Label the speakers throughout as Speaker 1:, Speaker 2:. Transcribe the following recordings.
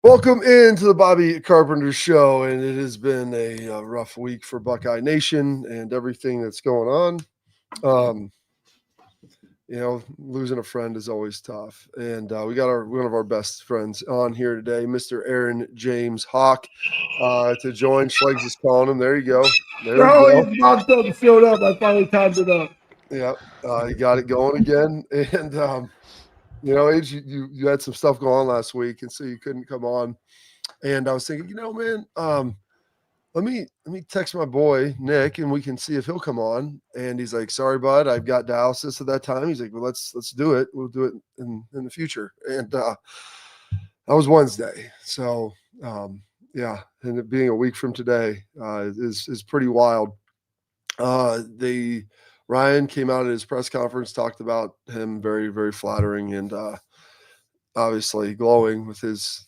Speaker 1: Welcome into the Bobby Carpenter Show, and it has been a rough week for Buckeye Nation and everything that's going on. Losing a friend is always tough, and we got one of our best friends on here today, Mr. Aaron James Hawk, to join. Schlegel is calling him. There you go.
Speaker 2: His mom still showed up. I finally timed it up.
Speaker 1: Yeah, he got it going again, and Age, you had some stuff going on last week, and so you couldn't come on. And I was thinking, man, let me text my boy Nick, and we can see if he'll come on. And he's like, "Sorry, bud, I've got dialysis at that time." He's like, "Well, let's do it. We'll do it in the future." And that was Wednesday. So and it being a week from today is pretty wild. Ryan came out at his press conference, talked about him very, very flattering, and obviously glowing with his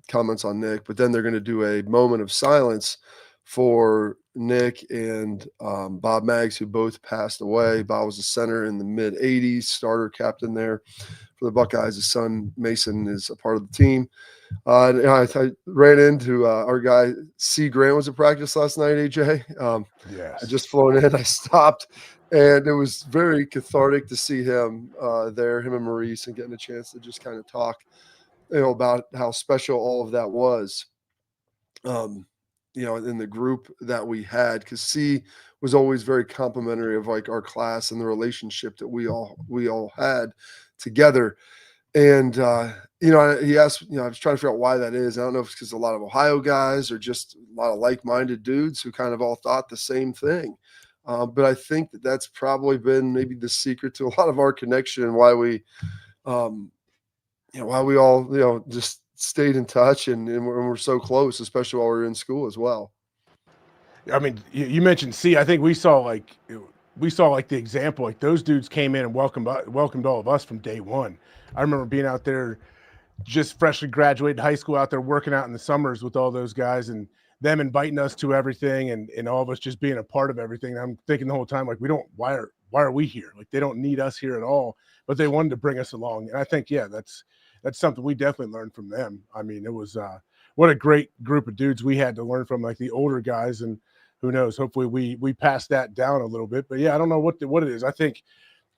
Speaker 1: comments on Nick. But then they're going to do a moment of silence for Nick and Bob Maggs, who both passed away. Bob was a center in the mid-'80s, starter captain there for the Buckeyes. His son Mason is a part of the team. I ran into our guy C. Grant was at practice last night, AJ.
Speaker 2: Yes.
Speaker 1: I just flown in. I stopped, and it was very cathartic to see him there, him and Maurice, and getting a chance to just kind of talk, about how special all of that was, in the group that we had, because C was always very complimentary of like our class and the relationship that we all had together. And, he asked, I was trying to figure out why that is. I don't know if it's because a lot of Ohio guys or just a lot of like-minded dudes who kind of all thought the same thing. But I think that's probably been maybe the secret to a lot of our connection and why we all, just stayed in touch and we're so close, especially while we were in school as well.
Speaker 2: I mean, you mentioned C. I think we saw like the example, like those dudes came in and welcomed all of us from day one. I remember being out there, just freshly graduated high school, out there working out in the summers with all those guys and them inviting us to everything and all of us just being a part of everything. And I'm thinking the whole time, like, why are we here? Like, they don't need us here at all, but they wanted to bring us along. And I think, that's something we definitely learned from them. I mean, it was what a great group of dudes we had to learn from, like the older guys, and who knows, hopefully we passed that down a little bit. But yeah, I don't know what it is. I think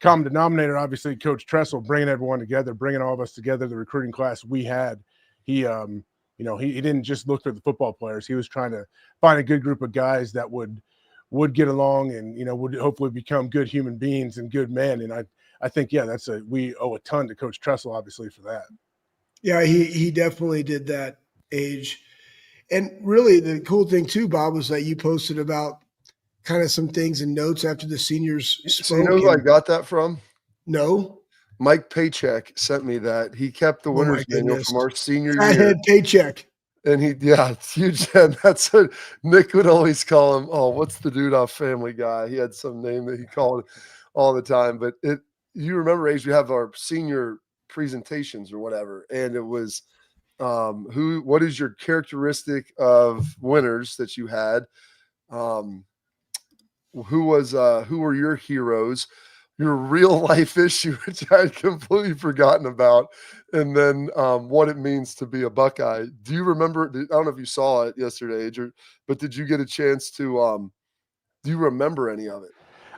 Speaker 2: common denominator, obviously, Coach Tressel bringing everyone together, bringing all of us together, the recruiting class we had. He didn't just look for the football players. He was trying to find a good group of guys that would get along and, would hopefully become good human beings and good men. And I think, we owe a ton to Coach Tressel, obviously, for that.
Speaker 3: Yeah, he definitely did that, Age. And really the cool thing too, Bob, was that you posted about kind of some things and notes after the seniors spoke.
Speaker 1: So you know who I got that from?
Speaker 3: No.
Speaker 1: Mike Paycheck sent me that. He kept the winner's manual from our senior year.
Speaker 3: I had Paycheck.
Speaker 1: And it's huge. And that's what Nick would always call him. Oh, what's the dude off Family Guy? He had some name that he called all the time. But you remember, Age, we have our senior presentations or whatever. And it was what is your characteristic of winners that you had? Who were your heroes? Your real life issue, which I had completely forgotten about, and then what it means to be a Buckeye. Do you remember? I don't know if you saw it yesterday, but did you get a chance to? Do you remember any of it?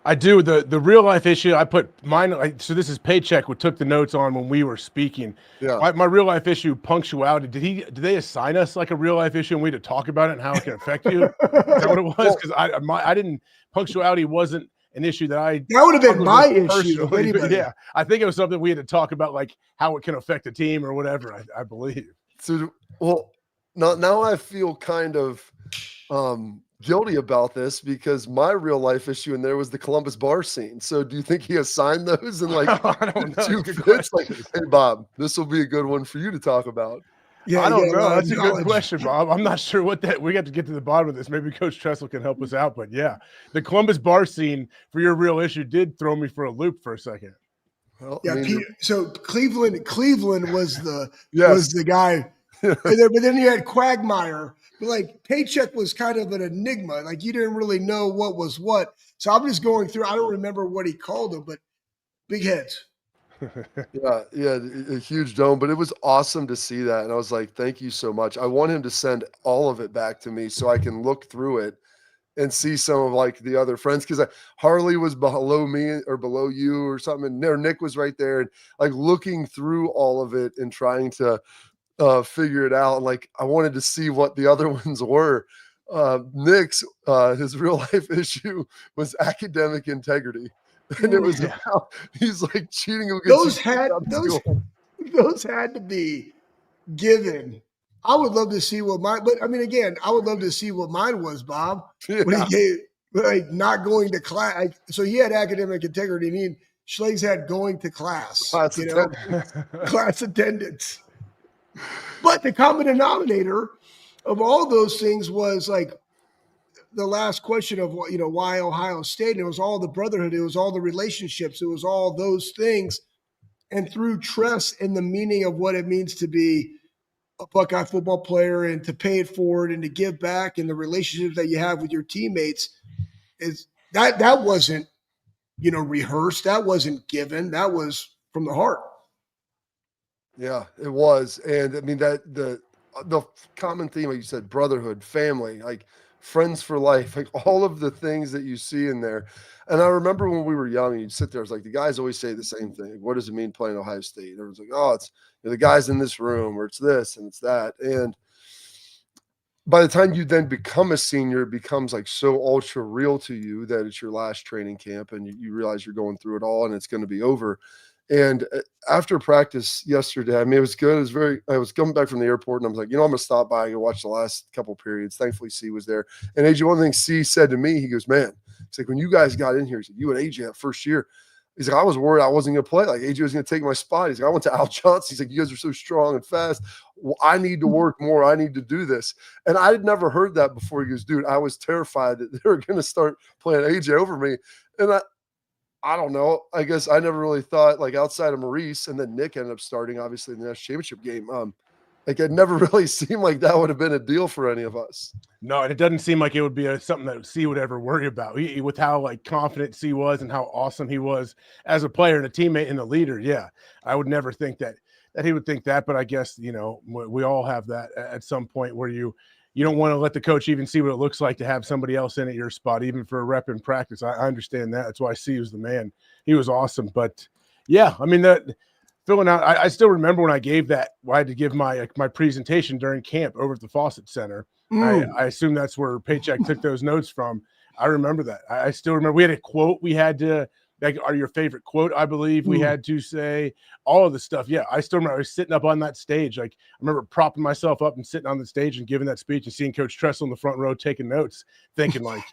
Speaker 2: I do. The real life issue, I put mine. So this is Paycheck, who took the notes on when we were speaking.
Speaker 1: Yeah.
Speaker 2: My real life issue, punctuality. Did they assign us like a real life issue and we had to talk about it and how it can affect you? Is that what it was? Because I didn't. Punctuality wasn't an issue that
Speaker 3: would have been my issue.
Speaker 2: Yeah, I think it was something we had to talk about, like how it can affect the team or whatever. I believe.
Speaker 1: So, now I feel kind of guilty about this because my real life issue in there was the Columbus bar scene. So, do you think he assigned those and like
Speaker 2: I don't know.
Speaker 1: two fits? Like, hey, Bob, this will be a good one for you to talk about.
Speaker 2: Yeah, I don't know. That's a good question, Bob. I'm not sure we got to get to the bottom of this. Maybe Coach Tressel can help us out. But yeah, the Columbus bar scene for your real issue did throw me for a loop for a second.
Speaker 1: Well,
Speaker 3: yeah, so Cleveland was the guy. But then you had Quagmire. But like Paycheck was kind of an enigma. Like you didn't really know what was what. So I'm just going through. I don't remember what he called them, but big heads.
Speaker 1: Yeah, a huge dome, but it was awesome to see that. And I was like, thank you so much. I want him to send all of it back to me so I can look through it and see some of like the other friends. Cause Harley was below me or below you or something. And Nick was right there and like looking through all of it and trying to figure it out. Like I wanted to see what the other ones were. Nick's, his real life issue was academic integrity. And it was about, he's like cheating
Speaker 3: Those
Speaker 1: against
Speaker 3: had to be given. I would love to see what mine, but I mean, again, I would love to see what mine was, Bob.
Speaker 1: Yeah.
Speaker 3: When he gave like not going to class. Like, so he had academic integrity. I mean, Schlegel had going to class, class attendance. But the common denominator of all those things was like the last question of why Ohio State, and it was all the brotherhood, it was all the relationships, it was all those things. And through Tress and the meaning of what it means to be a Buckeye football player and to pay it forward and to give back and the relationships that you have with your teammates, is that wasn't rehearsed, that wasn't given, that was from the heart.
Speaker 1: Yeah, it was. And I mean that the common theme, like you said, brotherhood, family, like friends for life, like all of the things that you see in there. And I remember when we were young and you'd sit there, it's like the guys always say the same thing. Like, what does it mean playing Ohio State? Everyone's like, oh, it's the guys in this room, or it's this and it's that. And by the time you then become a senior, it becomes like so ultra real to you that it's your last training camp and you realize you're going through it all and it's going to be over. And after practice yesterday, I mean, it was good. I was coming back from the airport and I was like, I'm going to stop by and go watch the last couple periods. Thankfully, C was there. And AJ, one thing C said to me, he goes, man, it's like when you guys got in here, he said, you and AJ that first year, he's like, I was worried I wasn't going to play. Like AJ was going to take my spot. He's like, I went to Al Johnson. He's like, you guys are so strong and fast. Well, I need to work more. I need to do this. And I had never heard that before. He goes, dude, I was terrified that they were going to start playing AJ over me. And I don't know. I guess I never really thought, like, outside of Maurice, and then Nick ended up starting, obviously, in the national championship game. Like, it never really seemed like that would have been a deal for any of us.
Speaker 2: No, and it doesn't seem like it would be something that C would ever worry about. With how like confident C was and how awesome he was as a player and a teammate and a leader. Yeah, I would never think that he would think that. But I guess we all have that at some point where you don't want to let the coach even see what it looks like to have somebody else in at your spot, even for a rep in practice. I understand that. That's why C was the man. He was awesome. But yeah, I mean that. Filling out, I still remember when I gave that. I had to give my presentation during camp over at the Fawcett Center. I assume that's where Paycheck took those notes from. I remember that. I still remember we had a quote we had to like, are your favorite quote, I believe we had to say, all of the stuff. Yeah, I still remember I was sitting up on that stage. Like, I remember propping myself up and sitting on the stage and giving that speech and seeing Coach Tressel in the front row taking notes, thinking like,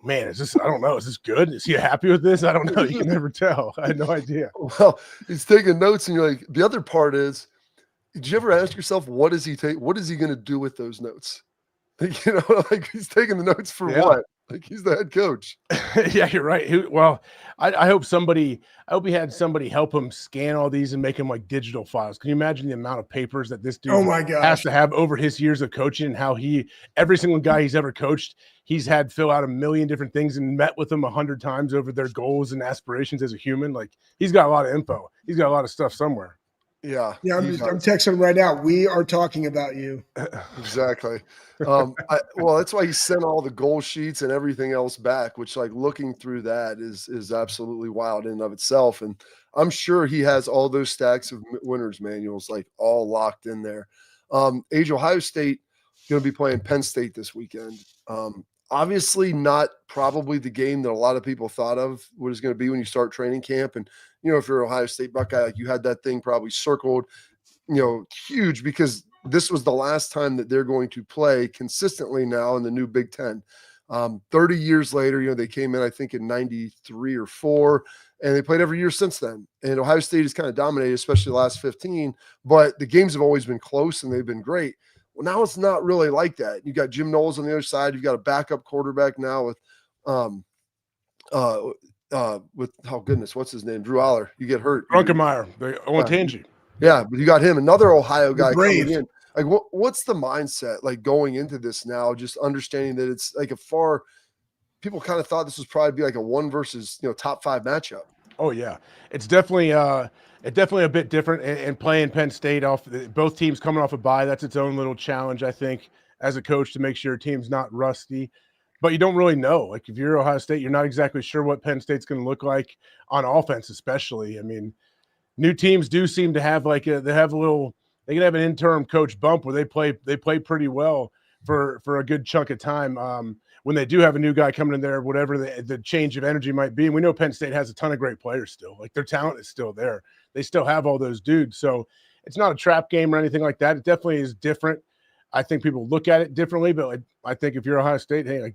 Speaker 2: man, is this, I don't know, is this good? Is he happy with this? I don't know. You can never tell. I had no idea.
Speaker 1: Well, he's taking notes and you're like, the other part is, did you ever ask yourself, what is he going to do with those notes? Like, like he's taking the notes for what? Like, he's the head coach.
Speaker 2: Yeah, you're right. Well, I hope he had somebody help him scan all these and make them like digital files. Can you imagine the amount of papers that this dude has to have over his years of coaching, and how every single guy he's ever coached, he's had fill out a million different things and met with them 100 times over their goals and aspirations as a human. Like, he's got a lot of info. He's got a lot of stuff somewhere.
Speaker 1: Yeah.
Speaker 3: I'm texting right now. We are talking about you.
Speaker 1: Exactly. Well, that's why he sent all the goal sheets and everything else back, which, like, looking through that is absolutely wild in and of itself. And I'm sure he has all those stacks of winners manuals, like, all locked in there. Age Ohio State going to be playing Penn State this weekend. Obviously not probably the game that a lot of people thought of what is going to be when you start training camp. And, if you're Ohio State Buckeye, like, you had that thing probably circled, huge, because this was the last time that they're going to play consistently now in the new Big Ten. 30 years later, they came in, I think, in 93 or 4, and they played every year since then. And Ohio State has kind of dominated, especially the last 15, but the games have always been close and they've been great. Well, now it's not really like that. You got Jim Knowles on the other side. You've got a backup quarterback now with, oh goodness, what's his name? Drew Aller. You get hurt.
Speaker 2: Drunkenmeyer, the Olentangy.
Speaker 1: Yeah, but you got him, another Ohio guy coming in. Like, what's the mindset like going into this now? Just understanding that it's like people kind of thought this was probably be like a 1 versus top 5 matchup.
Speaker 2: Oh yeah, it's definitely a bit different. And playing Penn State off, both teams coming off a bye, that's its own little challenge, I think, as a coach, to make sure your team's not rusty. But you don't really know. Like if you're Ohio State, you're not exactly sure what Penn State's going to look like on offense, especially. I mean, new teams do seem to have they can have an interim coach bump where they play pretty well for a good chunk of time. When they do have a new guy coming in there, whatever the change of energy might be. And we know Penn State has a ton of great players still. Like their talent is still there. They still have all those dudes. So it's not a trap game or anything like that. It definitely is different. I think people look at it differently, but I think if you're Ohio State, hey,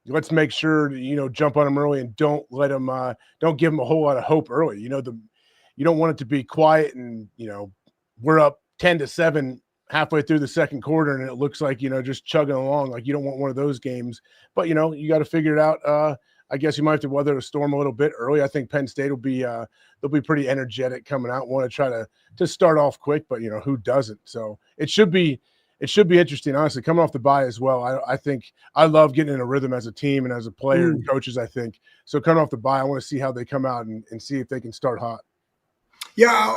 Speaker 2: let's make sure to, jump on them early and don't let them, don't give them a whole lot of hope early. You don't want it to be quiet and, we're up 10-7 halfway through the second quarter and it looks like, just chugging along. Like you don't want one of those games, but you got to figure it out. I guess you might have to weather the storm a little bit early. I think Penn State will be, they'll be pretty energetic coming out, want to try to start off quick, but who doesn't? So it should be interesting, honestly, coming off the bye as well. I think I love getting in a rhythm as a team and as a player and coaches, I think. So coming off the bye, I want to see how they come out and see if they can start hot.
Speaker 3: Yeah,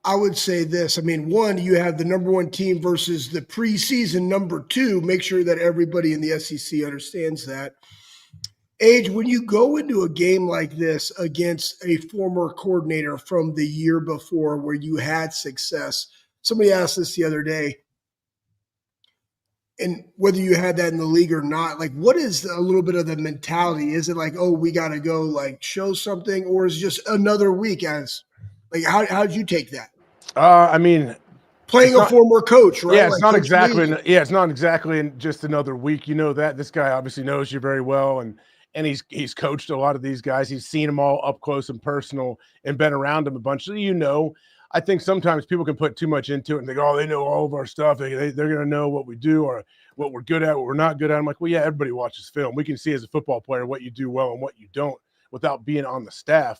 Speaker 3: I would say this. I mean, one, you have the number one team versus the preseason number two. Make sure that everybody in the SEC understands that. Age, when you go into a game like this against a former coordinator from the year before where you had success, somebody asked this the other day, and whether you had that in the league or not, like what is a little bit of the mentality? Is it like, oh, we got to go like show something, or is it just another week how'd you take that?
Speaker 2: I mean,
Speaker 3: playing a former coach, right?
Speaker 2: Yeah, it's not exactly. It's not exactly in just another week. That this guy obviously knows you very well, and he's coached a lot of these guys. He's seen them all up close and personal, and been around them a bunch. So I think sometimes people can put too much into it and think, oh, they know all of our stuff. They're going to know what we do or what we're good at, what we're not good at. I'm like, well, yeah, everybody watches film. We can see as a football player what you do well and what you don't without being on the staff,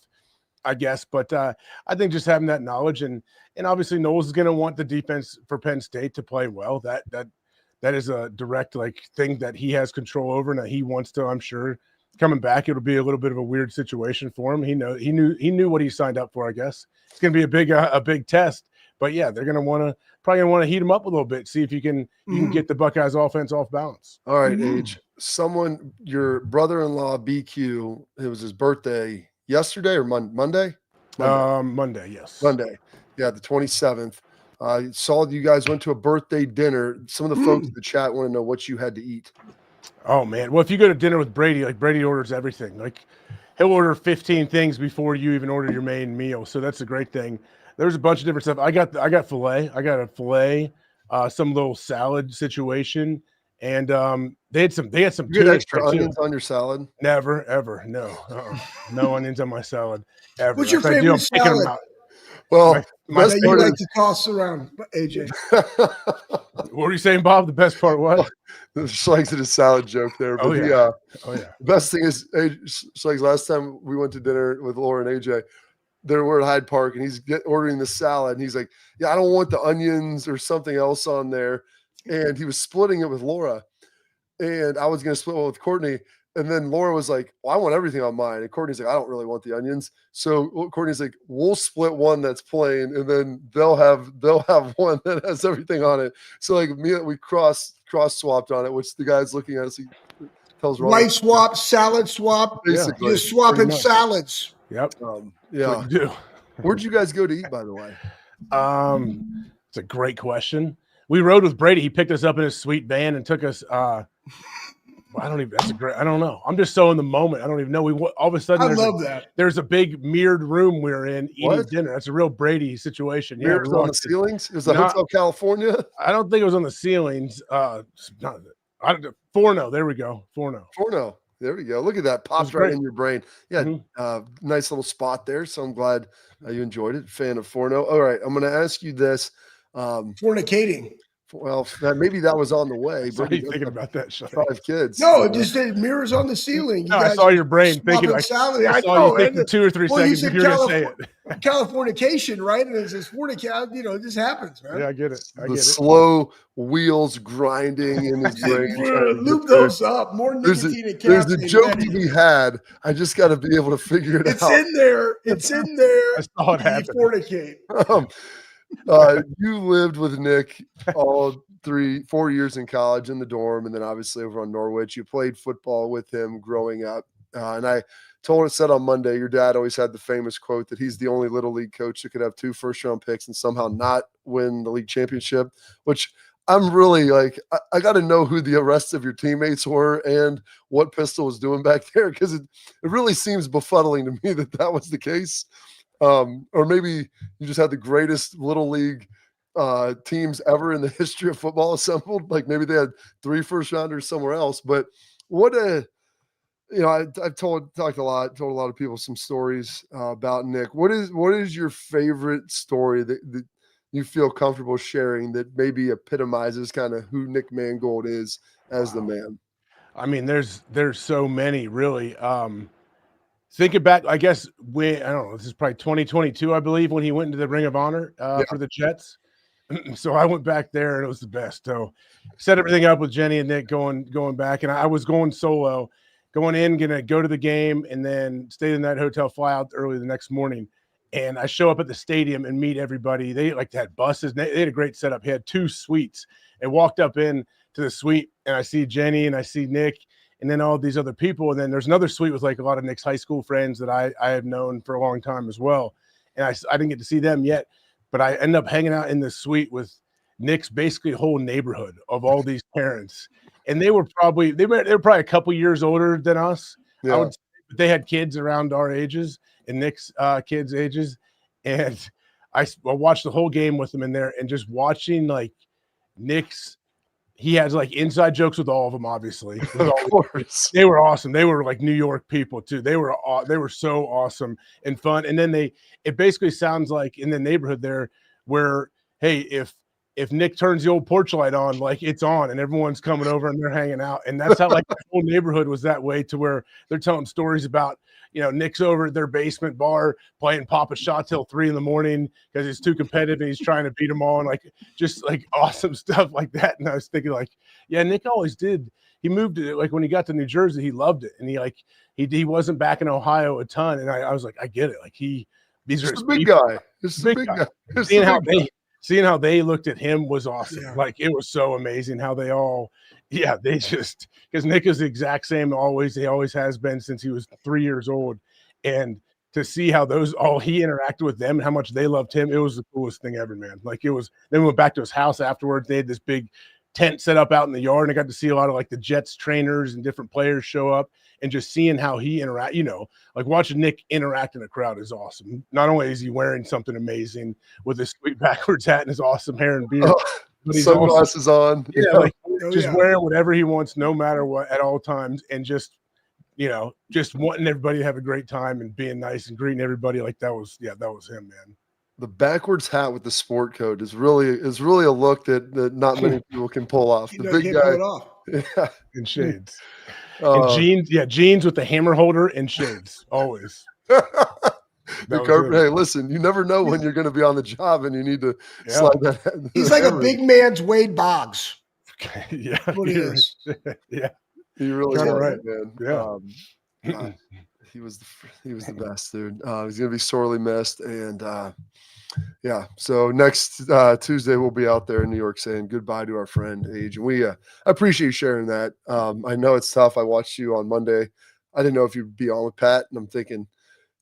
Speaker 2: I guess. But I think just having that knowledge and obviously Knowles is going to want the defense for Penn State to play well. That is a direct thing that he has control over and that he wants to, I'm sure. Coming back, it'll be a little bit of a weird situation for him. He knew what he signed up for. I guess it's going to be a big test. But yeah, they're going to probably want to heat him up a little bit, see if you can get the Buckeyes offense off balance.
Speaker 1: All right, Age. Your brother-in-law BQ, it was his birthday yesterday or Monday?
Speaker 2: Monday, yes.
Speaker 1: Monday, yeah, the 27th. I saw you guys went to a birthday dinner. Some of the folks in the chat want to know what you had to eat.
Speaker 2: Oh man, well if you go to dinner with Brady, Brady orders everything. He'll order 15 things before you even order your main meal. So that's a great thing. There's a bunch of different stuff. I got filet. I got a filet, some little salad situation, and they had some. You
Speaker 1: get extra onions on your salad?
Speaker 2: Never, ever, no, no onions on my salad ever.
Speaker 3: What's your favorite salad?
Speaker 1: Well,
Speaker 3: my that you like to toss around, AJ.
Speaker 2: What were you saying, Bob? The best part what?
Speaker 1: Schlegel did a salad joke there. But
Speaker 2: yeah.
Speaker 1: The best thing is, Schlegel, last time we went to dinner with Laura and AJ, we're at Hyde Park, and he's ordering the salad, and he's like, yeah, I don't want the onions or something else on there. And he was splitting it with Laura, and I was going to split it with Courtney. And then Laura was like, well, I want everything on mine. And Courtney's like, I don't really want the onions. So Courtney's like, we'll split one that's plain, and then they'll have one that has everything on it. So we cross swapped on it, which the guy's looking at us. He tells Ron.
Speaker 3: Life swap, salad swap.
Speaker 1: Basically.
Speaker 3: You're swapping salads.
Speaker 2: Yep.
Speaker 1: Yeah. Where'd you guys go to eat, by the way?
Speaker 2: It's a great question. We rode with Brady. He picked us up in his sweet van and took us I don't know. I'm just so in the moment. I don't even know. All of a sudden, there's a big mirrored room we're in eating dinner. That's a real Brady situation.
Speaker 1: Mirrors on the ceilings? It was the Hotel California?
Speaker 2: I don't think it was on the ceilings. Forno. There we go. Forno.
Speaker 1: There we go. Look at that. Popped right in your brain. Yeah. Nice little spot there. So I'm glad you enjoyed it. Fan of Forno. All right. I'm going to ask you this.
Speaker 3: Fornicating.
Speaker 1: Well, maybe that was on the way.
Speaker 2: What are you thinking about that, Sean?
Speaker 1: 5 kids.
Speaker 3: No, just the mirrors on the ceiling.
Speaker 2: No, I saw your brain thinking like
Speaker 3: salad.
Speaker 2: I saw you thinking 2 or 3 seconds if you're going to say it.
Speaker 3: Californication, right? And it's this fornication, it just happens, man.
Speaker 2: Yeah, I get it.
Speaker 1: Slow wheels grinding in his brain.
Speaker 3: Lube those up. More nicotine and caffeine.
Speaker 1: There's a joke we had. I just got to be able to figure it out.
Speaker 3: It's in there. It's in there.
Speaker 2: I saw it happen.
Speaker 3: Fornicate.
Speaker 1: You lived with Nick all 4 years in college in the dorm, and then obviously over on Norwich. You played football with him growing up. And I said on Monday, your dad always had the famous quote that he's the only little league coach that could have 2 first-round picks and somehow not win the league championship, which I'm really like, I got to know who the rest of your teammates were and what Pistol was doing back there, because it really seems befuddling to me that was the case. Or maybe you just had the greatest little league teams ever in the history of football assembled. Like maybe they had 3 first-rounders somewhere else. But what I've told a lot of people some stories about Nick. What is your favorite story that you feel comfortable sharing that maybe epitomizes kind of who Nick Mangold is as the man?
Speaker 2: I mean, there's so many, really. Thinking back, I guess I don't know, this is probably 2022, I believe, when he went into the Ring of Honor for the Jets. So I went back there and it was the best. So set everything up with Jenny and Nick going back, and I was going solo, going in, gonna go to the game, and then stay in that hotel, fly out early the next morning. And I show up at the stadium and meet everybody. They had buses. They had a great setup. He had 2 suites, and walked up in to the suite, and I see Jenny and I see Nick, and then all these other people. And then there's another suite with like a lot of Nick's high school friends that I have known for a long time as well. And I didn't get to see them yet, but I ended up hanging out in the suite with Nick's basically whole neighborhood of all these parents. And they were probably a couple years older than us. Yeah. I would say, but they had kids around our ages and Nick's kids' ages. And I watched the whole game with them in there, and just watching like Nick's, he has like inside jokes with all of them, obviously.
Speaker 1: Of course.
Speaker 2: They were awesome. They were like New York people too. They were so awesome and fun. And then it basically sounds like in the neighborhood there where, hey, if Nick turns the old porch light on, like it's on and everyone's coming over and they're hanging out. And that's how like the whole neighborhood was that way, to where they're telling stories about, Nick's over at their basement bar playing Papa Shot till 3 a.m. because he's too competitive and he's trying to beat them all, and like just like awesome stuff like that. And I was thinking like, yeah, Nick always did. He moved to, like when he got to New Jersey, he loved it. And he wasn't back in Ohio a ton. And I was like, I get it. Like these are
Speaker 1: a big guy. This is a big guy.
Speaker 2: Seeing how they looked at him was awesome.
Speaker 3: Yeah.
Speaker 2: Like it was so amazing how they all, they just, because Nick is the exact same always. He always has been since he was 3 years old. And to see how he interacted with them and how much they loved him, it was the coolest thing ever, man. Like it was. Then we went back to his house afterwards. They had this big tent set up out in the yard, and I got to see a lot of like the Jets trainers and different players show up, and just seeing how he interact, like watching Nick interact in a crowd is awesome. Not only is he wearing something amazing with his sweet backwards hat and his awesome hair and beard, but he's
Speaker 1: sunglasses on.
Speaker 2: Yeah, like just wearing whatever he wants, no matter what, at all times, and just wanting everybody to have a great time and being nice and greeting everybody. Like that was him, man.
Speaker 1: The backwards hat with the sport coat is really a look that not many people can pull off. The big guy,
Speaker 3: pull it off.
Speaker 2: Yeah, in shades. And jeans with the hammer holder and shades, always.
Speaker 1: Hey, listen, you never know when you're going to be on the job and you need to slide that.
Speaker 3: He's like a big man's Wade Boggs.
Speaker 2: Yeah,
Speaker 3: what he is.
Speaker 2: Yeah,
Speaker 1: you really got
Speaker 2: right,
Speaker 1: man. Yeah, he was the best, dude. He's going to be sorely missed, and so next Tuesday we'll be out there in New York saying goodbye to our friend Age, and we appreciate you sharing that. I know it's tough. I watched you on Monday. I didn't know if you'd be on with Pat, and I'm thinking,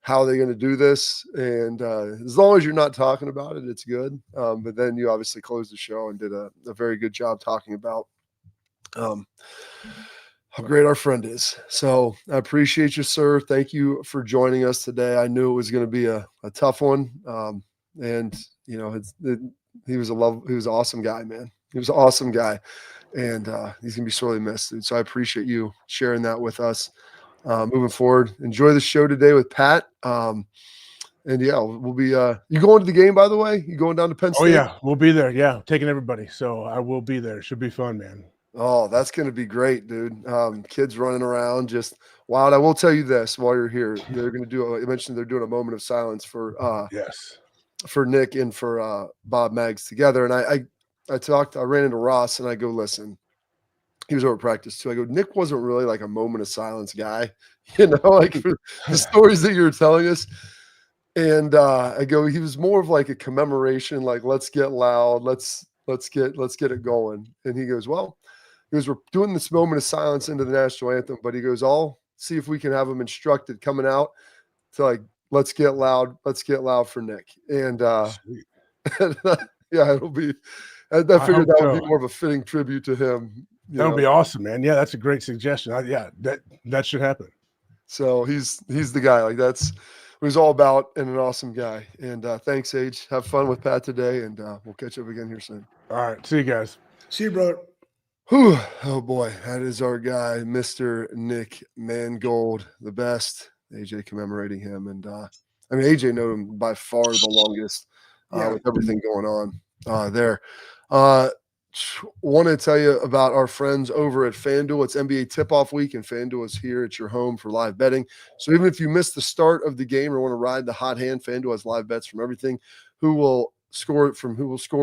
Speaker 1: how are they going to do this? And as long as you're not talking about it, it's good. But then you obviously closed the show and did a very good job talking about how great our friend is. So I appreciate you, sir. Thank you for joining us today. I knew it was going to be a tough one. And he was an awesome guy, man. He was an awesome guy, and he's going to be sorely missed, dude. So I appreciate you sharing that with us. Moving forward, enjoy the show today with Pat. And yeah, we'll be you going to the game, by the way? You going down to Penn State?
Speaker 2: Oh yeah, we'll be there. Yeah, taking everybody. So I will be there. Should be fun, man.
Speaker 1: Oh, that's going to be great, dude. Kids running around, just wild. I will tell you this while you're here, they're going to do. You mentioned they're doing a moment of silence for
Speaker 2: yes,
Speaker 1: for Nick and for Bob Maggs together. And I ran into Ross and I go, listen. He was over at practice too. I go, Nick wasn't really like a moment of silence guy, like for the stories that you were telling us. And I go, he was more of like a commemoration, like let's get loud, let's get it going. And he goes, well, we're doing this moment of silence into the national anthem, but he goes, I'll see if we can have them instructed coming out to like let's get loud for Nick. And yeah, it'll be. I figured that would be more of a fitting tribute to him.
Speaker 2: That would be awesome, man. Yeah, that's a great suggestion. That should happen.
Speaker 1: So he's the guy. Like that's what he's all about, and an awesome guy. And thanks, Age. Have fun with Pat today, and we'll catch up again here soon.
Speaker 2: All right, see you guys.
Speaker 3: See you, brother.
Speaker 1: Whew. Oh boy, that is our guy, Mr. Nick Mangold, the best. AJ commemorating him, and AJ known him by far the longest with everything going on there. Want to tell you about our friends over at FanDuel. It's NBA tip-off week, and FanDuel is here at your home for live betting. So even if you missed the start of the game or want to ride the hot hand, FanDuel has live bets from everything. Who will score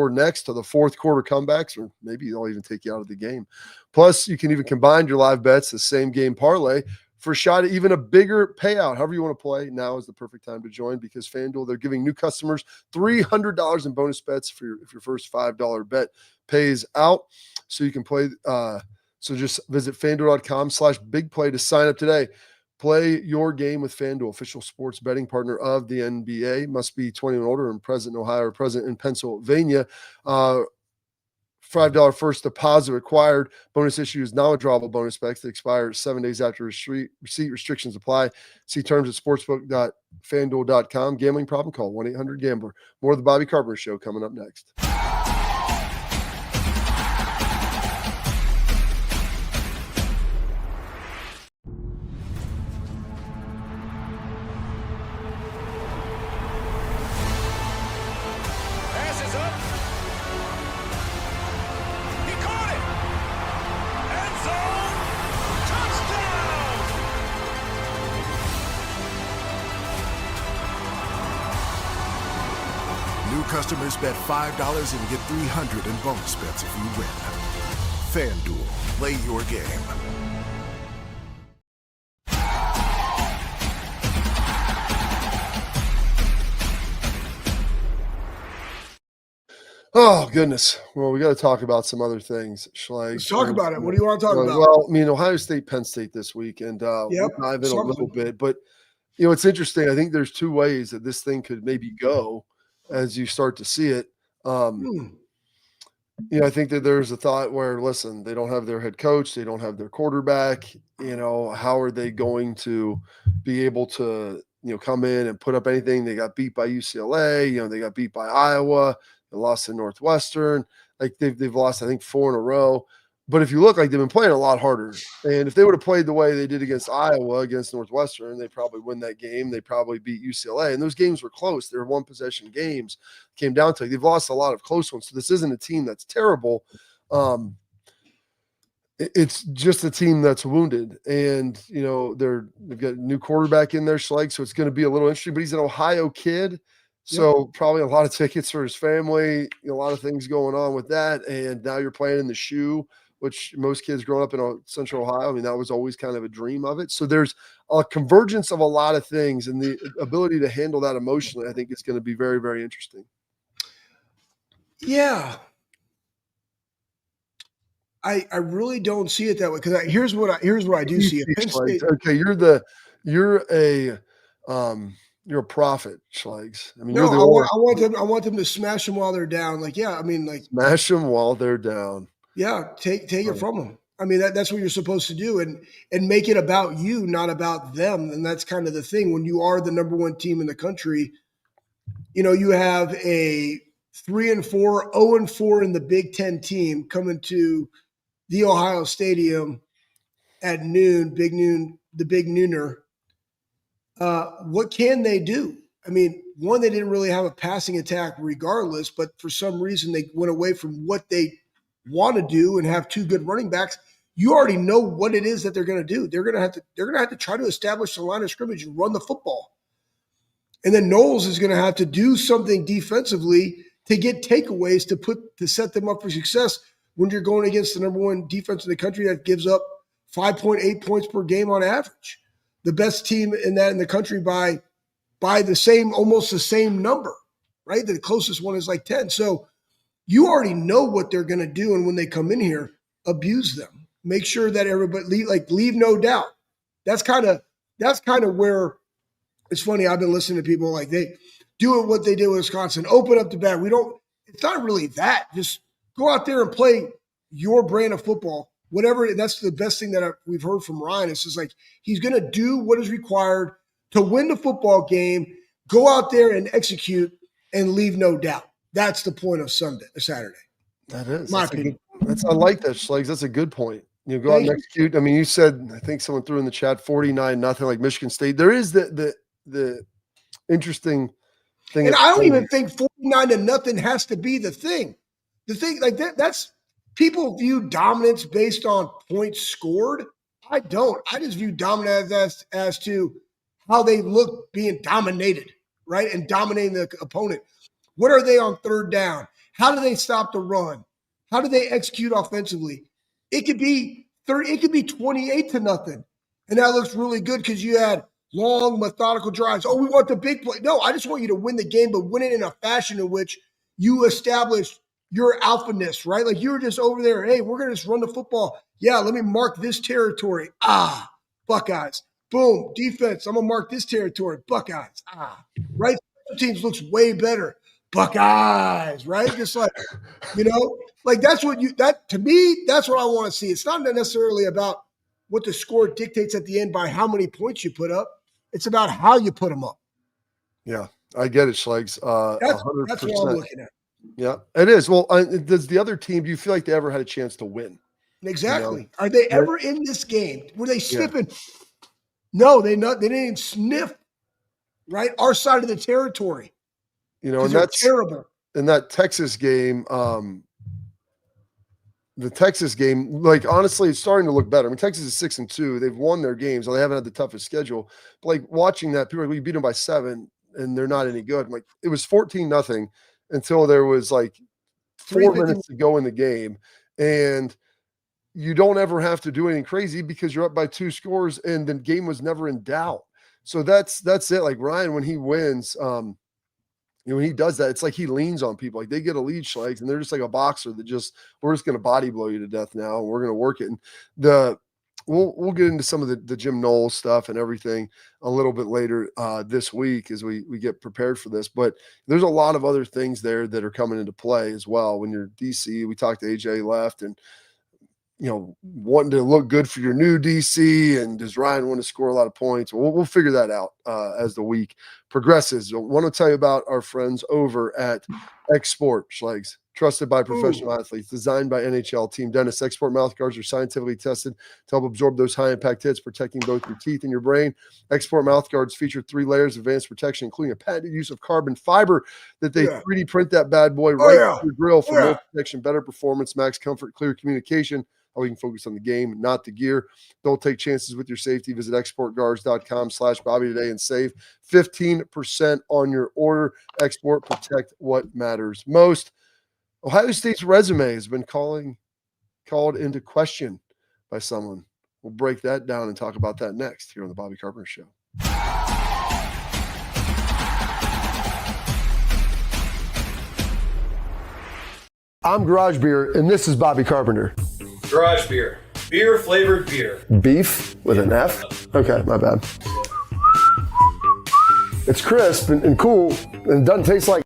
Speaker 1: next to the fourth quarter comebacks, or maybe they'll even take you out of the game. Plus, you can even combine your live bets, the same game parlay, for a shot at even a bigger payout. However you want to play, now is the perfect time to join because FanDuel, they're giving new customers $300 in bonus bets if your first $5 bet pays out. So you can play. So just visit FanDuel.com/bigplay to sign up today. Play your game with FanDuel, official sports betting partner of the NBA. Must be 21 and older and present in Ohio or present in Pennsylvania. $5 first deposit required. Bonus issue is non-withdrawable bonus bets that expire 7 days after receipt. Restrictions apply. See terms at sportsbook.fanduel.com. Gambling problem? Call 1-800-GAMBLER. More of the Bobby Carpenter Show coming up next.
Speaker 4: Customers bet $5 and get $300 in bonus bets if you win. FanDuel, play your game.
Speaker 1: Oh, goodness. Well, we got to talk about some other things, Schleg.
Speaker 3: Let's talk about it. What do you want to talk about?
Speaker 1: Well, Ohio State, Penn State this week, and we'll dive in a little bit. But, it's interesting. I think there's two ways that this thing could maybe go as you start to see it. I think that there's a thought where, listen, they don't have their head coach. They don't have their quarterback. How are they going to be able to, come in and put up anything? They got beat by UCLA. They got beat by Iowa. They lost to Northwestern. Like they've lost, I think, 4 in a row. But if you look, like they've been playing a lot harder. And if they would have played the way they did against Iowa, against Northwestern, they probably win that game. They probably beat UCLA. And those games were close. They were one-possession games. Came down to it. They've lost a lot of close ones. So this isn't a team that's terrible. It's just a team that's wounded. And, they've got a new quarterback in there, Schleg, so it's going to be a little interesting. But he's an Ohio kid. So probably a lot of tickets for his family, a lot of things going on with that. And now you're playing in the shoe, which most kids growing up in Central Ohio, that was always kind of a dream of it. So there's a convergence of a lot of things, and the ability to handle that emotionally, I think it's going to be very, very interesting.
Speaker 3: Yeah. I really don't see it that way because here's what I do see. Penn State,
Speaker 1: okay, you're a prophet, Schlegs.
Speaker 3: I want them to smash them while they're down.
Speaker 1: Smash them while they're down.
Speaker 3: Yeah, take it from them. That's what you're supposed to do, and make it about you, not about them. And that's kind of the thing. When you are the number one team in the country, you have a 3-4, 0-4 in the Big Ten team coming to the Ohio Stadium at noon, the big nooner. What can they do? one, they didn't really have a passing attack regardless, but for some reason they went away from what they want to do and have two good running backs. You already know what it is that they're going to do. They're going to have to try to establish the line of scrimmage and run the football. And then Knowles is going to have to do something defensively to get takeaways to set them up for success when you're going against the number one defense in the country that gives up 5.8 points per game on average. The best team in the country by almost the same number, right? The closest one is like 10. So you already know what they're going to do. And when they come in here, abuse them. Make sure that everybody leave no doubt. That's kind of where it's funny. I've been listening to people like they do what they did with Wisconsin, open up the bag. It's not really that. Just go out there and play your brand of football. Whatever. That's the best thing that we've heard from Ryan. It's just like, he's going to do what is required to win the football game, go out there and execute and leave no doubt. That's the point of Saturday.
Speaker 1: That is.
Speaker 3: My opinion.
Speaker 1: I like that, Schlegel. That's a good point. Go out and execute. I mean, you said, I think someone threw in the chat 49-0 like Michigan State. There is the interesting thing.
Speaker 3: And I don't even think 49-0 has to be the thing. The thing like that's people view dominance based on points scored. I don't. I just view dominance as to how they look being dominated, right? And dominating the opponent. What are they on third down? How do they stop the run? How do they execute offensively? It could be 28-0. And that looks really good because you had long, methodical drives. Oh, we want the big play. No, I just want you to win the game, but win it in a fashion in which you establish your alphaness, right? Like you were just over there, hey, we're going to just run the football. Yeah, let me mark this territory. Buckeyes. Boom, defense. I'm going to mark this territory. Buckeyes. Right? Teams looks way better. Buckeyes, right? Just like, like to me, that's what I want to see. It's not necessarily about what the score dictates at the end by how many points you put up. It's about how you put them up.
Speaker 1: Yeah, I get it, Schlegs.
Speaker 3: That's what I'm looking at.
Speaker 1: Yeah, it is. Well, does the other team, do you feel like they ever had a chance to win?
Speaker 3: Exactly. Are they ever in this game? Were they sniffing? Yeah. No, they didn't sniff, right? Our side of the territory.
Speaker 1: And that's
Speaker 3: terrible.
Speaker 1: In that Texas game, like honestly, it's starting to look better. I mean, Texas is 6-2. They've won their games, so they haven't had the toughest schedule. But like watching that, people are like, we beat them by 7, and they're not any good. I'm like, it was 14-0 until there was like 4 minutes to go in the game, and you don't ever have to do anything crazy because you're up by 2 scores, and the game was never in doubt. So that's it. Like Ryan, when he wins, when he does that, it's like he leans on people. Like they get a lead, Schlegs, and they're just like a boxer that we're just going to body blow you to death now, and we're going to work it. And we'll get into some of the Jim Knowles stuff and everything a little bit later this week as we get prepared for this. But there's a lot of other things there that are coming into play as well. When you're DC, we talked to AJ left and, wanting to look good for your new DC, and does Ryan want to score a lot of points? We'll figure that out as the week progresses. I want to tell you about our friends over at Export, Schlegs. Trusted by professional athletes, designed by NHL team dentists. Export mouthguards are scientifically tested to help absorb those high-impact hits, protecting both your teeth and your brain. Export mouthguards feature 3 layers of advanced protection, including a patented use of carbon fiber that they 3D print that bad boy to your grill for more protection, better performance, max comfort, clear communication. How we can focus on the game, not the gear. Don't take chances with your safety. Visit exportguards.com/Bobby today and save 15% on your order. Export, protect what matters most. Ohio State's resume has been called into question by someone. We'll break that down and talk about that next here on the Bobby Carpenter Show. I'm Garage Beer, and this is Bobby Carpenter.
Speaker 5: Garage Beer. Beer flavored beer.
Speaker 1: Beef with an F? Okay, my bad. It's crisp and cool and doesn't taste like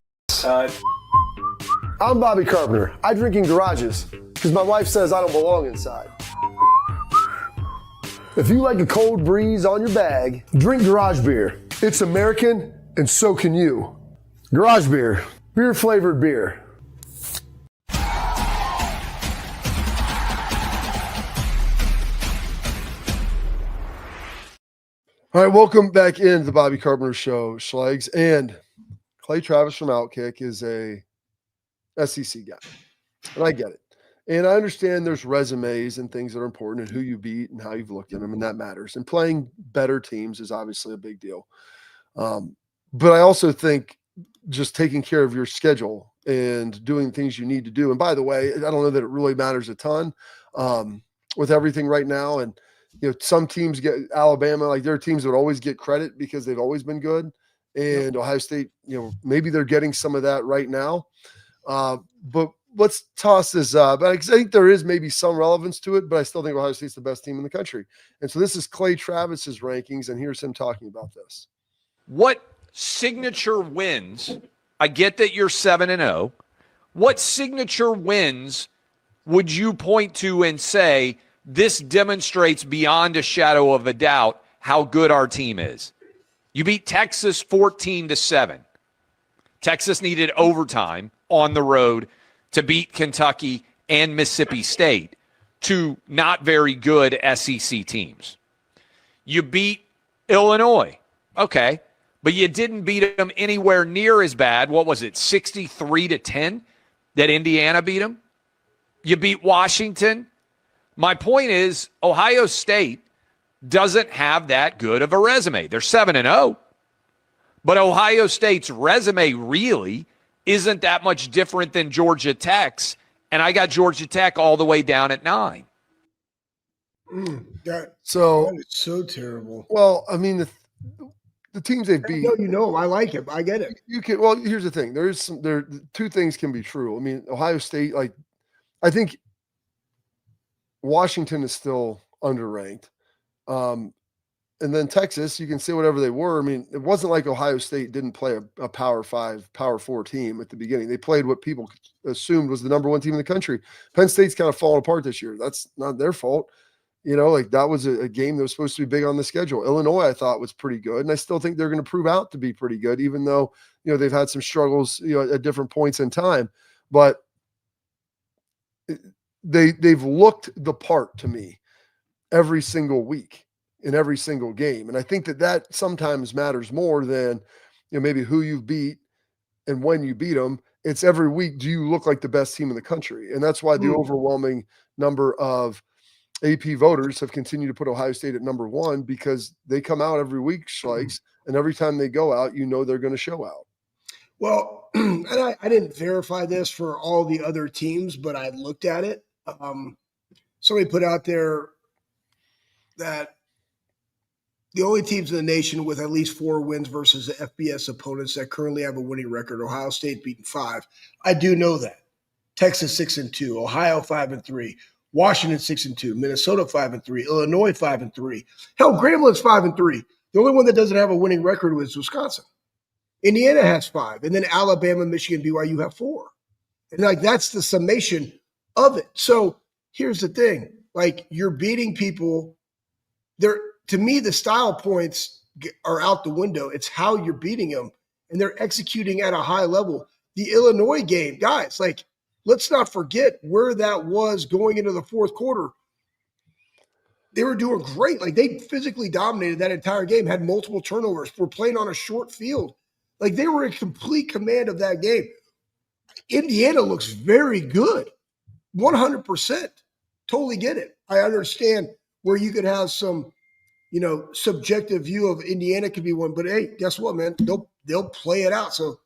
Speaker 1: I'm Bobby Carpenter. I drink in garages because my wife says I don't belong inside. If you like a cold breeze on your bag, drink Garage Beer. It's American, and so can you. Garage Beer. Beer flavored beer. All right, welcome back into the Bobby Carpenter Show, Schlegs. And Clay Travis from Outkick is a SEC guy, and I get it. And I understand there's resumes and things that are important and who you beat and how you've looked at them, and that matters. And playing better teams is obviously a big deal. But I also think just taking care of your schedule and doing things you need to do. And by the way, I don't know that it really matters a ton with everything right now. And, some teams get Alabama, like there are teams that always get credit because they've always been good. And Ohio State, maybe they're getting some of that right now. But let's toss this up. I think there is maybe some relevance to it, but I still think Ohio State's the best team in the country. And so this is Clay Travis's rankings, and here's him talking about this.
Speaker 6: What signature wins? I get that you're 7-0. What signature wins would you point to and say this demonstrates beyond a shadow of a doubt how good our team is? You beat Texas 14-7. Texas needed overtime on the road to beat Kentucky and Mississippi State, two not very good SEC teams. You beat Illinois. Okay. But you didn't beat them anywhere near as bad. What was it, 63-10 that Indiana beat them? You beat Washington. My point is Ohio State doesn't have that good of a resume. They're 7-0. But Ohio State's resume really isn't that much different than Georgia Tech's, and I got Georgia Tech all the way down at 9.
Speaker 3: That is so terrible.
Speaker 1: Well, I mean, the teams they've beat.
Speaker 3: I like him. I get it.
Speaker 1: You can. Well, here's the thing. There two things can be true. I mean, Ohio State, I think Washington is still underranked. And then Texas, you can say whatever they were. I mean, it wasn't like Ohio State didn't play a Power 5, Power 4 team at the beginning. They played what people assumed was the number one team in the country. Penn State's kind of fallen apart this year. That's not their fault. That was a game that was supposed to be big on the schedule. Illinois, I thought, was pretty good, and I still think they're going to prove out to be pretty good, even though, they've had some struggles, at different points in time. But they've looked the part to me every single week in every single game. And I think that sometimes matters more than, maybe who you beat and when you beat them. It's every week, do you look like the best team in the country? And that's why the overwhelming number of AP voters have continued to put Ohio State at number 1, because they come out every week, Schlegel, and every time they go out, they're going to show out.
Speaker 3: Well, and I didn't verify this for all the other teams, but I looked at it. Somebody put out there that the only teams in the nation with at least 4 wins versus the FBS opponents that currently have a winning record, Ohio State beaten 5. I do know that. Texas 6-2, Ohio 5-3, Washington 6-2, Minnesota 5-3, Illinois 5-3. Hell, Gramblin's 5-3. The only one that doesn't have a winning record was Wisconsin. Indiana has 5, and then Alabama, Michigan, BYU have 4. And that's the summation of it. So here's the thing: you're beating people. To me, the style points are out the window. It's how you're beating them, and they're executing at a high level. The Illinois game, guys, let's not forget where that was going into the fourth quarter. They were doing great. They physically dominated that entire game, had multiple turnovers, were playing on a short field. They were in complete command of that game. Indiana looks very good, 100%. Totally get it. I understand where you could have some, subjective view of Indiana could be one, but hey, guess what, man? They'll play it out. So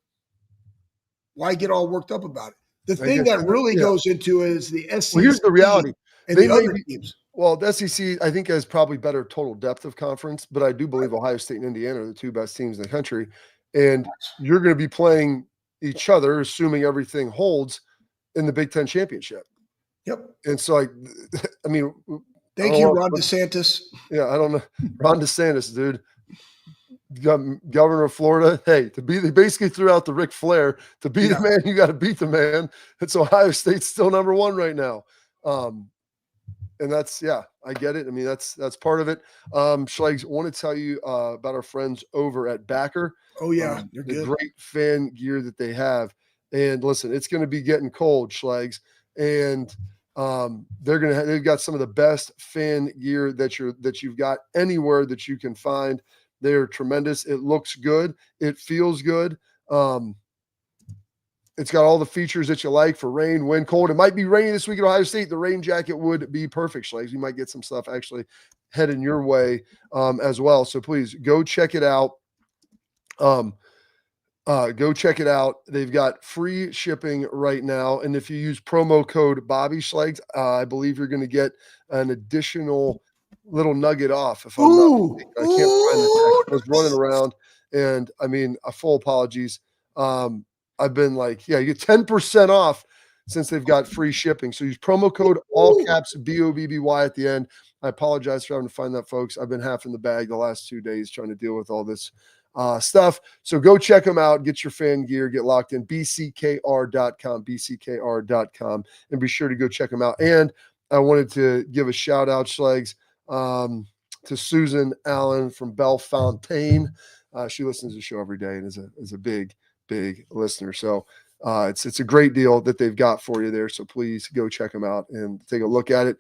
Speaker 3: why get all worked up about it? The thing that really goes into it is the SEC.
Speaker 1: Well, here's the reality.
Speaker 3: And the other teams.
Speaker 1: Well, the SEC, I think, has probably better total depth of conference, but I do believe Ohio State and Indiana are the 2 best teams in the country. And you're going to be playing each other, assuming everything holds, in the Big Ten championship.
Speaker 3: Yep.
Speaker 1: And so,
Speaker 3: thank you, Ron DeSantis.
Speaker 1: Yeah, I don't know. Ron DeSantis, dude. Governor of Florida. Hey, they basically threw out the Ric Flair. To be the man, you got to beat the man. It's Ohio State's still number 1 right now. And that's, I get it. I mean, that's part of it. Schlegel, I want to tell you about our friends over at Backer.
Speaker 3: Oh, yeah. They're good.
Speaker 1: The great fan gear that they have. And listen, it's going to be getting cold, Schlegel. And they've got some of the best fan gear that you've got anywhere that you can find. They're tremendous. It looks good. It feels good. It's got all the features that you like for rain, wind, cold. It might be rainy this week at Ohio State. The rain jacket would be perfect, Schlegel. You might get some stuff actually heading your way as well. So please go check it out. Go check it out. They've got free shipping right now. And if you use promo code Bobby Schlegel, I believe you're going to get an additional little nugget off. If I'm not mistaken. I can't find the text. I was running around and I mean, full apologies. I've been like, yeah, you get 10% off since they've got free shipping. So use promo code all caps BOBBY at the end. I apologize for having to find that, folks. I've been half in the bag the last 2 days trying to deal with all this stuff. So go check them out, get your fan gear, get locked in, bckr.com, and be sure to go check them out. And I wanted to give a shout out, Schlegs, to Susan Allen from Bellefontaine. She listens to the show every day and is a big listener. So it's a great deal that they've got for you there. So please go check them out and take a look at it.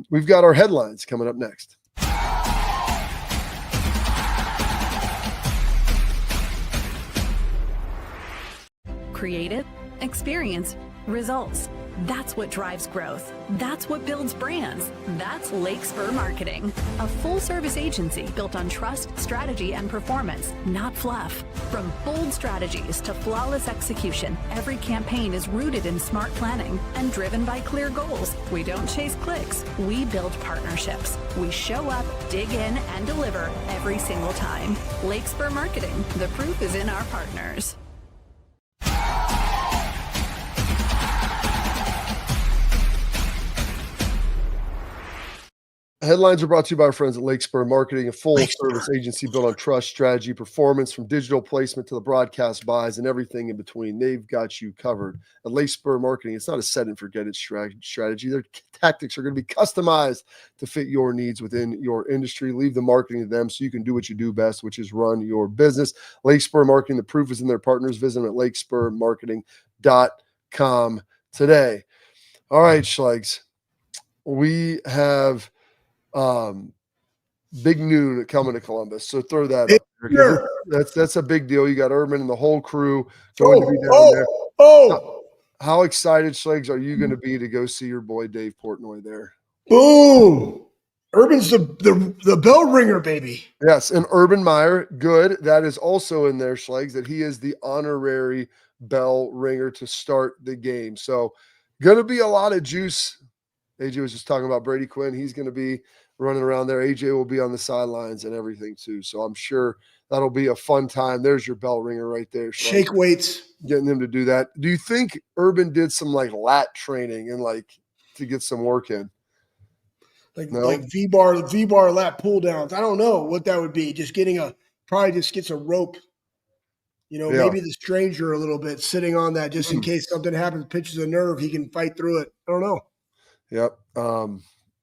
Speaker 1: We've got our headlines coming up next.
Speaker 7: Creative, experience, results. That's what drives growth. That's what builds brands. That's Lakespur Marketing, a full-service agency built on trust, strategy, and performance, not fluff. From bold strategies to flawless execution, every campaign is rooted in smart planning and driven by clear goals. We don't chase clicks. We build partnerships. We show up, dig in, and deliver every single time. Lakespur Marketing. The proof is in our partners.
Speaker 1: Headlines are brought to you by our friends at Lakespur Marketing, a full-service agency built on trust, strategy, performance, from digital placement to the broadcast buys and everything in between. They've got you covered. At Lakespur Marketing, it's not a set-and-forget-it strategy. Their tactics are going to be customized to fit your needs within your industry. Leave the marketing to them so you can do what you do best, which is run your business. Lakespur Marketing, the proof is in their partners. Visit them at lakespurmarketing.com today. All right, Schlegs. We have big noon coming to Columbus, so throw that up there. That's a big deal. You got Urban and the whole crew going to be down there. How excited, Schlegs, are you going to be to go see your boy Dave Portnoy there?
Speaker 3: Boom! Urban's the bell ringer, baby.
Speaker 1: Yes, and Urban Meyer, good. That is also in there, Schlegs, that he is the honorary bell ringer to start the game. So going to be a lot of juice. AJ was just talking about Brady Quinn. He's going to be running around there. AJ will be on the sidelines and everything too. So I'm sure that'll be a fun time. There's your bell ringer right there.
Speaker 3: Shake weights.
Speaker 1: Getting them to do that. Do you think Urban did some like lat training and like to get some work in?
Speaker 3: Like V-bar lat pull downs. I don't know what that would be. Just probably just gets a rope. Maybe the stranger a little bit sitting on that just in case something happens, pinches a nerve, he can fight through it. I don't know.
Speaker 1: Yep.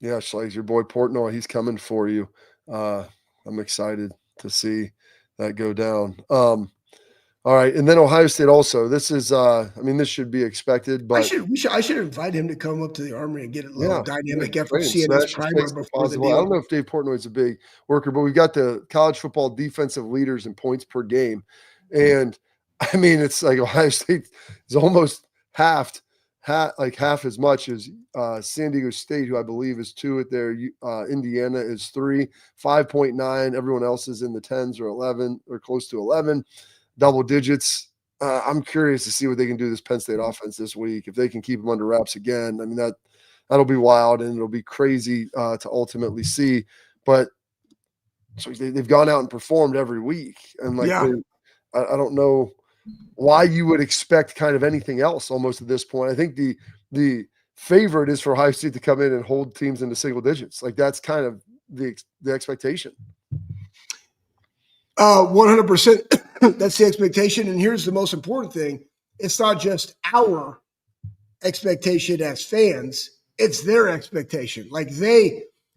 Speaker 1: Yeah, Schlegs, your boy Portnoy, he's coming for you. I'm excited to see that go down. All right, and then Ohio State also. This is, this should be expected, but
Speaker 3: I should invite him to come up to the Armory and get a little dynamic effort seeing his primer before the deal.
Speaker 1: I don't know if Dave Portnoy is a big worker, but we've got the college football defensive leaders in points per game, and it's like Ohio State is almost half as much as San Diego State, who I believe is 2 at their Indiana is 3, 5.9. Everyone else is in the 10s or 11 or close to 11, double digits. I'm curious to see what they can do this Penn State offense this week. If they can keep them under wraps again, that'll be wild and it'll be crazy to ultimately see. But so they've gone out and performed every week, and I don't know why you would expect kind of anything else almost at this point. I think the favorite is for Ohio State to come in and hold teams into single digits. Like that's kind of the expectation.
Speaker 3: 100%. That's the expectation. And here's the most important thing. It's not just our expectation as fans. It's their expectation. Like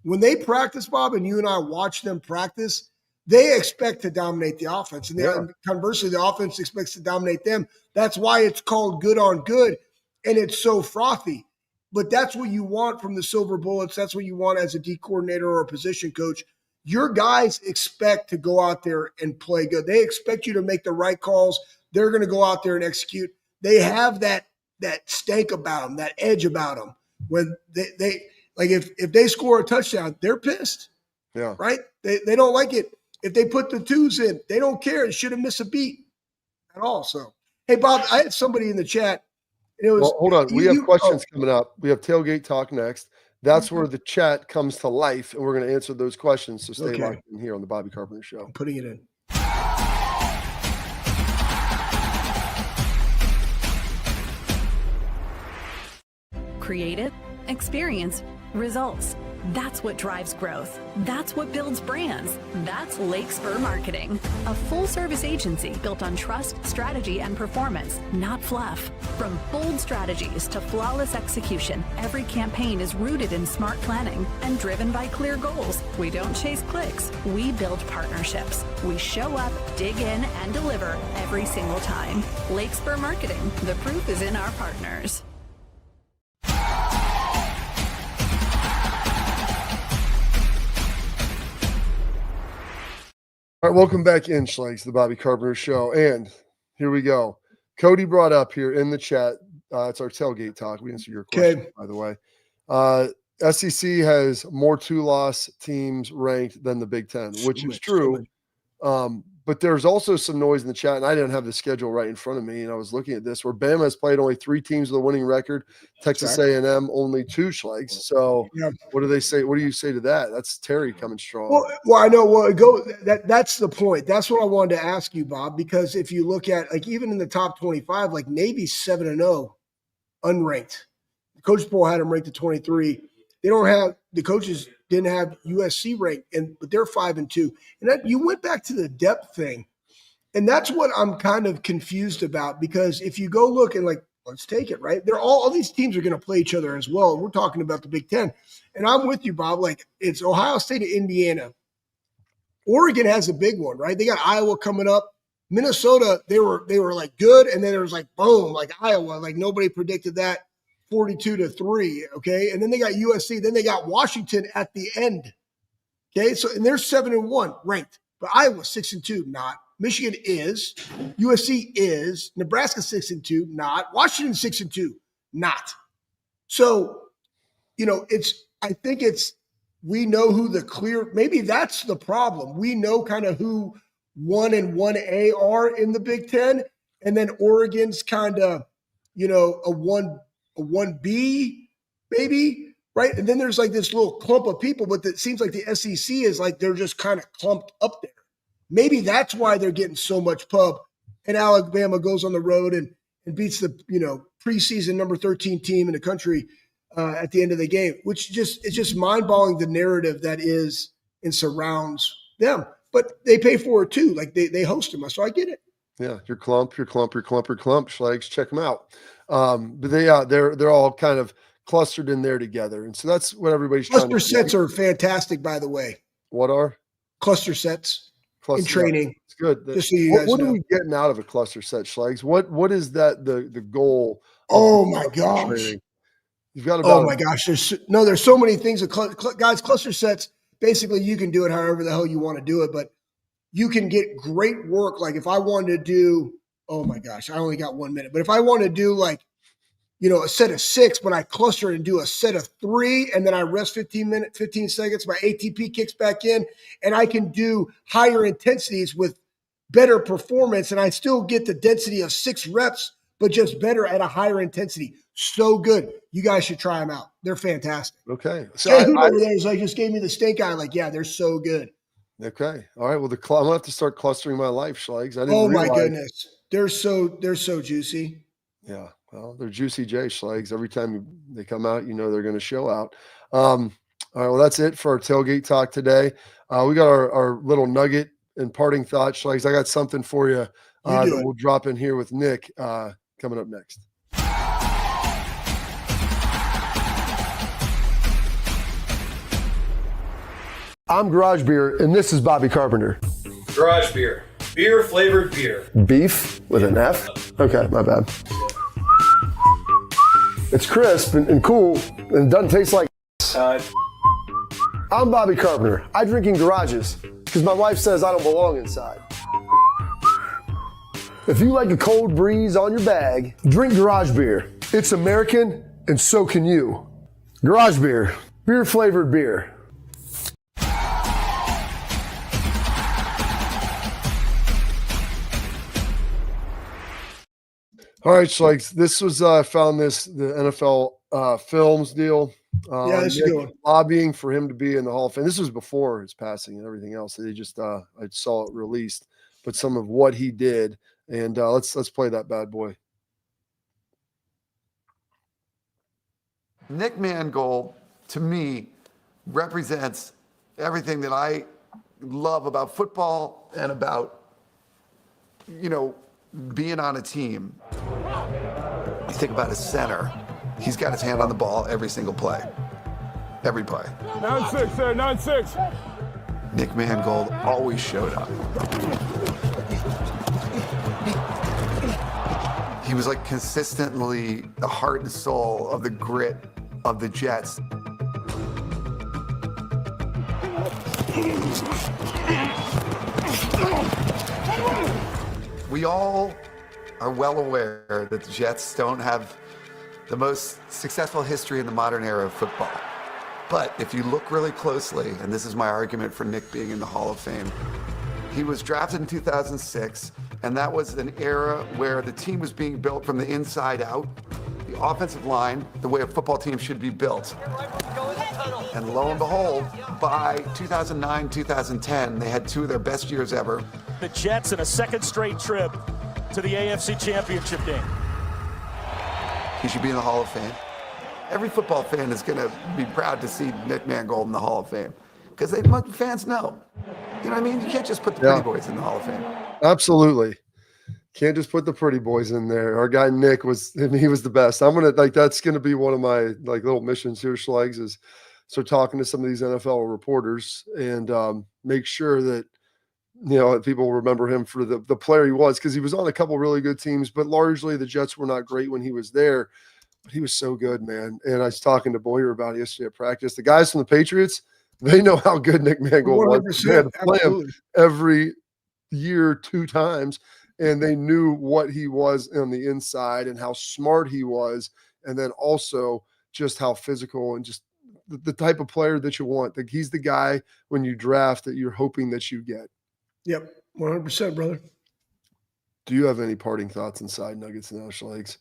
Speaker 3: when they practice, Bob, and you and I watch them practice, they expect to dominate the offense. And conversely, the offense expects to dominate them. That's why it's called good on good, and it's so frothy. But that's what you want from the Silver Bullets. That's what you want as a D coordinator or a position coach. Your guys expect to go out there and play good. They expect you to make the right calls. they're going to go out there and execute. They have that stank about them, that edge about them. When they like if they score a touchdown, they're pissed.
Speaker 1: Yeah.
Speaker 3: Right? They don't like it. If they put the twos in, they don't care. It shouldn't miss a beat at all. So, hey, Bob, I had somebody in the chat. It was,
Speaker 1: well, hold on. We have questions coming up. We have Tailgate Talk next. That's where the chat comes to life, and we're going to answer those questions. So stay locked in here on the Bobby Carpenter Show.
Speaker 3: I'm putting it in.
Speaker 7: Creative, experience, results. That's what drives growth. That's what builds brands. That's Lakespur Marketing, a full-service agency built on trust, strategy, and performance, not fluff. From bold strategies to flawless execution, every campaign is rooted in smart planning and driven by clear goals. We don't chase clicks. We build partnerships. We show up, dig in, and deliver every single time. Lakespur Marketing. The proof is in our partners.
Speaker 1: All right, welcome back in, Schlegs, the Bobby Carpenter Show. And here we go. Cody brought up here in the chat, it's our Tailgate Talk. We answered your question, by the way. SEC has more two-loss teams ranked than the Big Ten, which is true. But there's also some noise in the chat, and I didn't have the schedule right in front of me, and I was looking at this, where Bama has played only 3 teams with a winning record, Texas A&M only 2, Schlegs. So what do they say? What do you say to that? That's Terry coming strong.
Speaker 3: Well, I know. Well, that's the point. That's what I wanted to ask you, Bob, because if you look at, like, even in the top 25, like Navy's 7-0, unranked. The coach poll had them ranked at 23. They don't have – the coaches didn't have USC ranked, but they're 5-2. And that, you went back to the depth thing, and that's what I'm kind of confused about, because if you go look and, like, let's take it, right? They're all these teams are going to play each other as well. We're talking about the Big Ten. And I'm with you, Bob. Like, it's Ohio State and Indiana. Oregon has a big one, right? They got Iowa coming up. Minnesota, they were like good, and then there was like boom, like Iowa, like nobody predicted that. 42-3, okay? And then they got USC. Then they got Washington at the end, okay? So, and they're 7-1 ranked. But Iowa 6-2, not. Michigan is. USC is. Nebraska 6-2, not. Washington 6-2, not. So, I think we know who the clear, maybe that's the problem. We know kind of who 1 and 1A are in the Big Ten. And then Oregon's kind of, a 1B, maybe, right? And then there's like this little clump of people, but it seems like the SEC is like they're just kind of clumped up there. Maybe that's why they're getting so much pub. And Alabama goes on the road and beats the preseason number 13 team in the country at the end of the game, which it's just mind-boggling, the narrative that is and surrounds them. But they pay for it too, like they host them, so I get it.
Speaker 1: Yeah, your clump, Schlegs, check them out. But they're all kind of clustered in there together. And so that's what everybody's trying to do.
Speaker 3: Cluster sets are fantastic, by the way.
Speaker 1: What are?
Speaker 3: Cluster sets in training.
Speaker 1: It's good.
Speaker 3: Just so you guys
Speaker 1: what
Speaker 3: know.
Speaker 1: are we getting out of a cluster set, Schlegs? What is that the goal?
Speaker 3: Oh my gosh.
Speaker 1: Training? You've got
Speaker 3: oh my gosh. There's so many things. Guys, cluster sets, basically you can do it however the hell you want to do it, but you can get great work. Like if I wanted to do, oh my gosh, I only got 1 minute. But if I want to do like, a set of 6, but I cluster and do a set of 3, and then I rest 15 seconds, my ATP kicks back in, and I can do higher intensities with better performance, and I still get the density of 6 reps, but just better at a higher intensity. So good. You guys should try them out. They're fantastic.
Speaker 1: Okay.
Speaker 3: So over there is like, just gave me the stink eye. Like, yeah, they're so good.
Speaker 1: Okay. All right. Well, I'm gonna have to start clustering my life, Schlegs. I didn't
Speaker 3: realize.
Speaker 1: My
Speaker 3: goodness. They're so juicy.
Speaker 1: Yeah. Well, they're juicy J, Schlegs. Every time they come out, they're going to show out. All right. Well, that's it for our Tailgate Talk today. We got our little nugget and parting thought, Schlegs. I got something for you that we'll drop in here with Nick coming up next. I'm Garage Beer, and this is Bobby Carpenter.
Speaker 5: Garage Beer. Beer flavored beer.
Speaker 1: Beef with an F? Okay, my bad. It's crisp and cool, and it doesn't taste like I'm Bobby Carpenter. I drink in garages because my wife says I don't belong inside. If you like a cold breeze on your bag, drink garage beer. It's American, and so can you. Garage beer, beer-flavored beer. All right, Schlegel, this was I found the NFL films deal.
Speaker 3: Yeah, this is a good one.
Speaker 1: Lobbying for him to be in the Hall of Fame. This was before his passing and everything else. They just I saw it released, but some of what he did. And let's play that bad boy.
Speaker 8: Nick Mangold, to me, represents everything that I love about football and about, being on a team. You think about his center. He's got his hand on the ball every single play. Every play.
Speaker 2: 9-6, sir, 9-6.
Speaker 8: Nick Mangold always showed up. He was like consistently the heart and soul of the grit of the Jets. We all are well aware that the Jets don't have the most successful history in the modern era of football. But if you look really closely, and this is my argument for Nick being in the Hall of Fame, he was drafted in 2006, and that was an era where the team was being built from the inside out. The offensive line, the way a football team should be built. And lo and behold, by 2009, 2010, they had two of their best years ever.
Speaker 9: The Jets in a second straight trip to the AFC Championship game.
Speaker 8: He should be in the Hall of Fame. Every football fan is going to be proud to see Nick Mangold in the Hall of Fame because fans know. You know what I mean? You can't just put the pretty boys in the Hall of Fame.
Speaker 1: Absolutely. Can't just put the pretty boys in there. Our guy Nick he was the best. That's gonna be one of my little missions here, Schlegel, is start talking to some of these NFL reporters and make sure that people remember him for the player he was, because he was on a couple really good teams, but largely the Jets were not great when he was there. But he was so good, man. And I was talking to Boyer about it yesterday at practice. The guys from the Patriots, they know how good Nick Mangold was. They had to play him every year 2 times. And they knew what he was on the inside and how smart he was. And then also just how physical and just the type of player that you want. He's the guy when you draft that you're hoping that you get.
Speaker 3: Yep, 100%, brother.
Speaker 1: Do you have any parting thoughts on side nuggets now, Schlegel?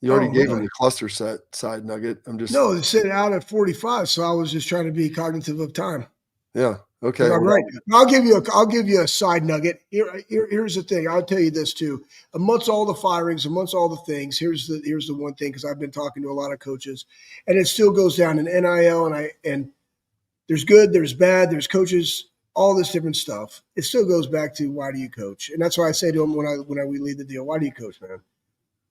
Speaker 1: You already gave him the cluster set side nugget.
Speaker 3: No, they set it out at 45, so I was just trying to be cognitive of time.
Speaker 1: Yeah. Okay.
Speaker 3: I'm right. I'll give you a side nugget. Here's the thing. I'll tell you this too. Amongst all the firings, amongst all the things, here's the one thing, because I've been talking to a lot of coaches, and it still goes down in NIL, and there's good, there's bad, there's coaches, all this different stuff. It still goes back to, why do you coach? And that's why I say to them when we lead the deal, why do you coach, man?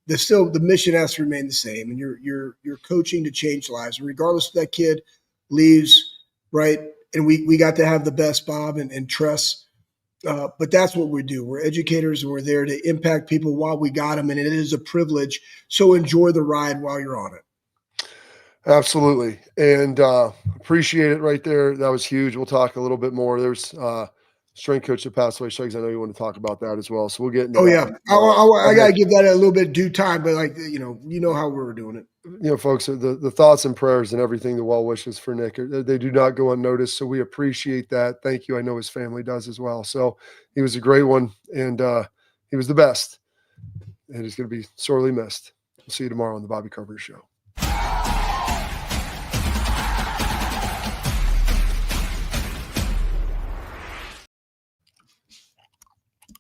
Speaker 3: The mission has to remain the same, and you're coaching to change lives. And regardless if that kid leaves, right? And we got to have the best, Bob and Tress. But that's what we do. We're educators, and we're there to impact people while we got them. And it is a privilege. So enjoy the ride while you're on it.
Speaker 1: Absolutely. And appreciate it right there. That was huge. We'll talk a little bit more. There's strength coach that passed away. Schlegel, I know you want to talk about that as well. So we'll get into that.
Speaker 3: I got to give that a little bit due time, but you know how we're doing it.
Speaker 1: Folks, the thoughts and prayers and everything, the well wishes for Nick, they do not go unnoticed. So we appreciate that. Thank you. I know his family does as well. So he was a great one, and he was the best. And he's going to be sorely missed. We'll see you tomorrow on the Bobby Carpenter Show.